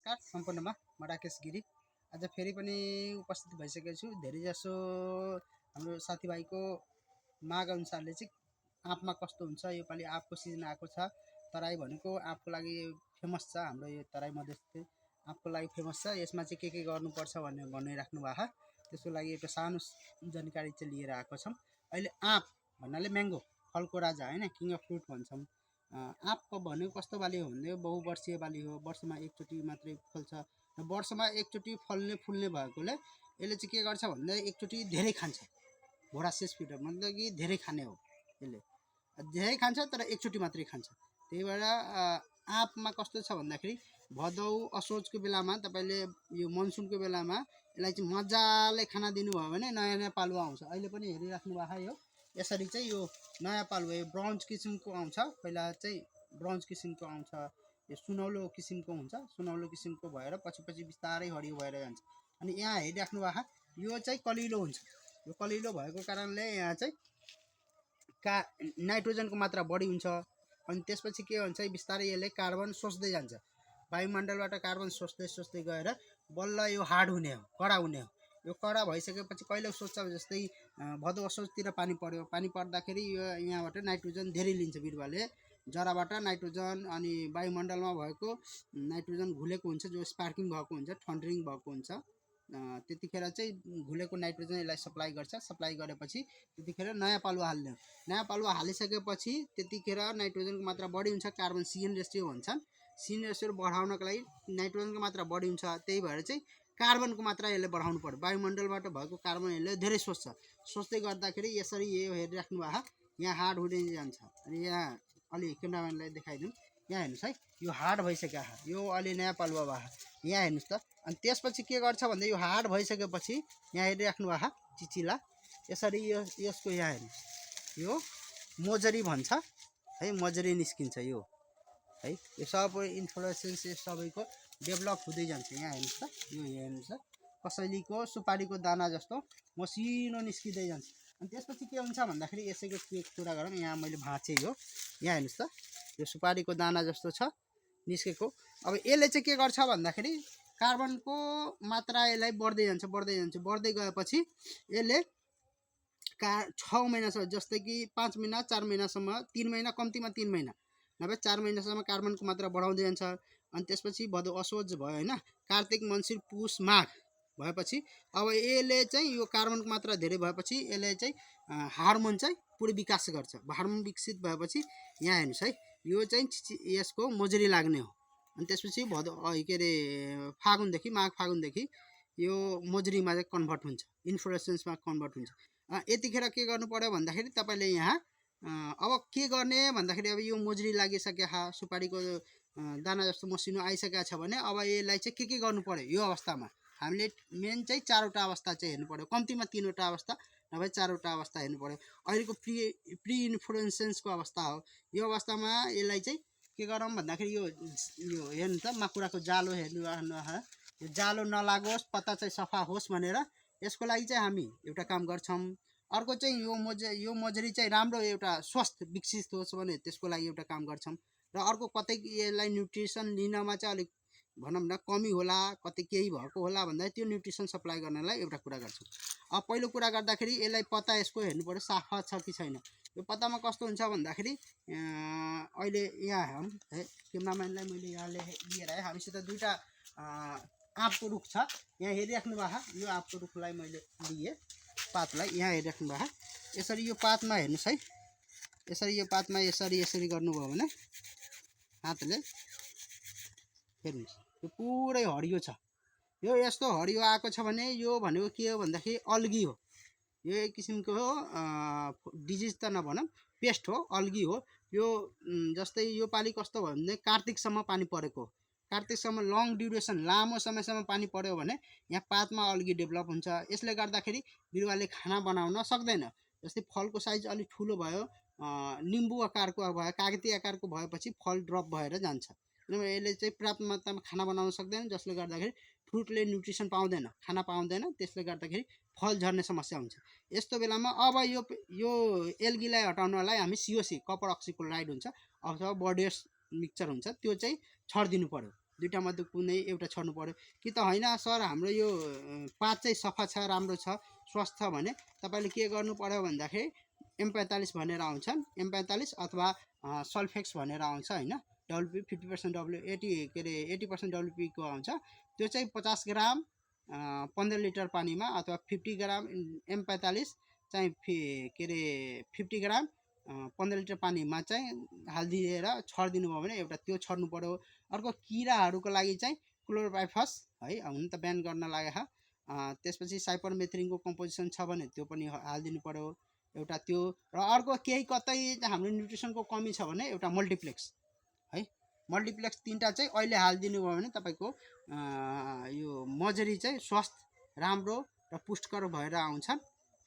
नमस्कार सम्पूर्णमा म राकेश गिरी आज फेरि पनि उपस्थित भइसकेको छु। धेरै जसो हाम्रो साथीभाइको माग अनुसारले चाहिँ आँपमा कस्तो हुन्छ, योपालि आँपको सिजन आएको छ। तराई भनेको आँपको लागि फेमस छ। हाम्रो यो तराई मधेस चाहिँ आँपको लागि फेमस छ। यसमा चाहिँ के गर्नुपर्छ भनेर भनिराख्नु भएको। त्यसको लागि एउटा सानो जानकारी चाहिँ लिएर आएको छौँ। अहिले आँप भन्नाले म्याङ्गो, फलको राजा होइन, किङ अफ फ्रुट भन्छौँ। आँप भनेको कस्तो बाली हो भने बहुवर्षीय बाली हो। वर्षमा एकचोटि मात्रै फल्छ र वर्षमा एकचोटि फुल्ने भएकोले यसले चाहिँ के गर्छ भन्दा एकचोटि धेरै खान्छ। भोरासियस फिडर मतलब कि धेरै खाने हो। यसले धेरै खान्छ तर एकचोटि मात्रै खान्छ। त्यही भएर आँपमा कस्तो छ भन्दाखेरि भदौ असोजको बेलामा तपाईँले यो मनसुनको बेलामा यसलाई चाहिँ मजाले खाना दिनुभयो भने नयाँ नयाँ पालुवा आउँछ। अहिले पनि हेरिराख्नु भएको यो यसरी चाहिँ यो नयाँ पालुवा यो ब्राउन्ज किसिमको आउँछ। पहिला चाहिँ ब्राउन्ज किसिमको आउँछ, यो सुनौलो किसिमको हुन्छ। सुनौलो किसिमको भएर पछि बिस्तारै हरियो भएर जान्छ। अनि यहाँ हेरिराख्नु भएको यो चाहिँ कलिलो हुन्छ। यो कलिलो भएको कारणले यहाँ चाहिँ नाइट्रोजनको मात्रा बढी हुन्छ। अनि त्यसपछि के हुन्छ बिस्तारै यसले कार्बन सोच्दै जान्छ। वायुमण्डलबाट कार्बन सोच्दै गएर बल्ल यो हार्ड हुने हो, कडा हुने हो। यो कडा भइसकेपछि कहिले सोच्छ जस्तै भदौ असोजतिर पानी पर्यो। पानी पर्दाखेरि यो यहाँबाट नाइट्रोजन धेरै लिन्छ बिरुवाले। जराबाट नाइट्रोजन अनि वायुमण्डलमा भएको नाइट्रोजन घुलेको हुन्छ, जो स्पार्किङ भएको हुन्छ, थन्डरिङ भएको हुन्छ। त्यतिखेर चाहिँ घुलेको नाइट्रोजन यसलाई सप्लाई गर्छ। सप्लाई गरेपछि त्यतिखेर नयाँ पालुवा हाल्ने हो। नयाँ पालुवा हालिसकेपछि त्यतिखेर नाइट्रोजनको मात्रा बढी हुन्छ। कार्बन CN रेसियो भन्छन्। CN रेसियो बढाउनको लागि नाइट्रोजनको मात्रा बढी हुन्छ। त्यही भएर चाहिँ कार्बनको मात्रा यसले बढाउनु पर्यो। वायुमण्डलबाट भएको कार्बन यसले धेरै सोच्छ। सोच्दै गर्दाखेरि यसरी यो हेरिराख्नु भएको यहाँ हार्ड हुँदै जान्छ। अनि यहाँ अलि क्यामेराम्यानलाई देखाइदिउँ। यहाँ हेर्नुहोस् है, यो हार्ड भइसक्यो। यो अलि नयाँ पालुवा भयो। यहाँ हेर्नुहोस् त। अनि त्यसपछि के गर्छ भन्दा यो हार्ड भइसकेपछि यहाँ हेरिराख्नु भएको चिचिला यसरी यसको यहाँ हेर्नुहोस्, यो मोजरी भन्छ है, मोजरी निस्किन्छ यो है। यो सबै इन्फ्लोरेसेन्स सबैको डेभलप हुँदै जान्छ। यहाँ हेर्नुहोस् त, यो हेर्नुहोस् त, कसैलीको सुपारीको दाना जस्तो मसिनो निस्किँदै जान्छ। अनि त्यसपछि के हुन्छ भन्दाखेरि यसैको के कुरा गरौँ। यहाँ मैले भाँचेँ यो, यहाँ हेर्नुहोस् त, यो सुपारीको दाना जस्तो छ निस्केको। अब यसले चाहिँ के गर्छ भन्दाखेरि कार्बनको मात्रा यसलाई बढ्दै गएपछि यसले 6 महिनासम्म, जस्तै कि 5 महिना 4 महिनासम्म, 3 महिना कम्तीमा 3 महिना नभए 4 महिनासम्म कार्बनको मात्रा बढाउँदै जान्छ। अनि त्यसपछि भदौ असोज भयो होइन, कार्तिक मङ्सिर पुष माघ भएपछि अब यसले चाहिँ यो कार्बनको मात्रा धेरै भएपछि यसले चाहिँ हार्मोन चाहिँ पुरै विकास गर्छ। हार्मोन विकसित भएपछि यहाँ हेर्नुहोस् है, यो चाहिँ यसको मोजरी लाग्ने हो। अनि त्यसपछि भदौ के अरे फागुनदेखि माघ फागुनदेखि यो मोजरीमा चाहिँ कन्भर्ट हुन्छ, इन्फ्लोरेसेन्समा कन्भर्ट हुन्छ। यतिखेर के गर्नु पर्यो भन्दाखेरि तपाईँले यहाँ अब के गर्ने भन्दाखेरि अब यो मोजरी लागिसक्यो, सुपारीको दाना जस्तो मसिनो आइसकेको छ भने अब यसलाई चाहिँ के गर्नु पर्यो। यो अवस्थामा हामीले मेन चाहिँ 4वटा अवस्था चाहिँ हेर्नु पर्यो। कम्तीमा 3वटा अवस्था नभए 4वटा अवस्था हेर्नु पर्यो। अहिलेको प्री इन्फ्लोरेसेन्सको अवस्था हो। यो अवस्थामा यसलाई चाहिँ के गरौँ भन्दाखेरि यो हेर्नु त, माकुराको जालो हेर्नु, यो जालो नलागोस्, पत्ता चाहिँ सफा होस् भनेर यसको लागि चाहिँ हामी एउटा काम गर्छौँ। अर्को चाहिँ यो मोजरी चाहिँ राम्रो एउटा स्वस्थ विकसित होस् भने त्यसको लागि एउटा काम गर्छौँ। र अर्को कतै यसलाई न्युट्रिसन लिनमा चाहिँ अलिक भनौँ न कमी होला, कतै केही भएको होला भन्दा त्यो न्युट्रिसन सप्लाई गर्नलाई एउटा कुरा गर्छौँ। अब पहिलो कुरा गर्दाखेरि यसलाई पत्ता यसको हेर्नु पर्यो साफा छ कि छैन। यो पत्तामा कस्तो हुन्छ भन्दाखेरि अहिले यहाँ हम है, क्यामेराम्यानलाई मैले यहाँ लिएर आएँ। हामीसित 2टा आँपको रुख छ। यहाँ हेरिराख्नु भएको, यो आँपको रुखलाई मैले लिएँ, पातलाई यहाँ हेरिराख्नु भएको। यसरी यो पातमा हेर्नुहोस् है, यसरी यो पातमा यसरी गर्नुभयो भने हातले हेर्नुहोस्, यो पुरै हरियो छ। यो यस्तो हरियो आएको छ भने यो भनेको के हो भन्दाखेरि अल्गी हो। यो एक किसिमको हो डिजिज त नभनौँ, पेस्ट हो, अल्गी हो यो। जस्तै यो पालि कस्तो भयो भने कार्तिकसम्म पानी परेको, कार्तिकसम्म लङ ड्युरेसन लामो समयसम्म पानी पर्यो भने यहाँ पातमा अल्गी डेभलप हुन्छ। यसले गर्दाखेरि बिरुवाले खाना बनाउन सक्दैन। जस्तै फलको साइज अलिक ठुलो भयो, निम्बु आकारको भयो, कागती आकारको भएपछि फल ड्रप भएर जान्छ। किनभने यसले चाहिँ पर्याप्त मात्रामा खाना बनाउन सक्दैन, जसले गर्दाखेरि फ्रुटले न्युट्रिसन पाउँदैन, खाना पाउँदैन। त्यसले गर्दाखेरि फल झर्ने समस्या हुन्छ। यस्तो बेलामा अब यो एल्गीलाई हटाउनलाई हामी COC कपर अक्सिक्लोराइड हुन्छ अथवा बडियस मिक्सचर हुन्छ, त्यो चाहिँ छरिदिनु पर्यो। दुईटा मध्ये कुनै एउटा छोड्नु पर्यो कि त होइन सर हाम्रो यो पात चाहिँ सफा छ राम्रो छ स्वस्थ छ भने तपाईँले के गर्नु पर्यो भन्दाखेरि M45 भनेर आउँछ M45 अथवा सल्फेक्स भनेर आउँछ होइन डब्लुपी 50% W80 के अरे 80% WP को आउँछ त्यो चाहिँ 50 ग्राम 15 लिटर पानीमा अथवा 50 ग्राम M45 चाहिँ के अरे 50 ग्राम 15 लिटर पानीमा चाहिँ हालिदिएर छरिदिनु भयो भने एउटा त्यो छर्नु पर्यो अर्को किराहरूको लागि चाहिँ क्लोरोपाइफस है हुन त ब्यान गर्न लागेको त्यसपछि साइपरमेथ्रिनको कम्पोजिसन छ भने त्यो पनि हालिदिनु पर्यो एउटा त्यो र अर्को केही कतै हाम्रो न्युट्रिसनको कमी छ भने एउटा मल्टिप्लेक्स है मल्टिप्लेक्स तीनटा चाहिँ अहिले हालिदिनु भयो भने तपाईँको यो मजरी चाहिँ स्वस्थ राम्रो र पुष्टकर भएर आउँछ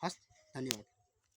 हस् धन्यवाद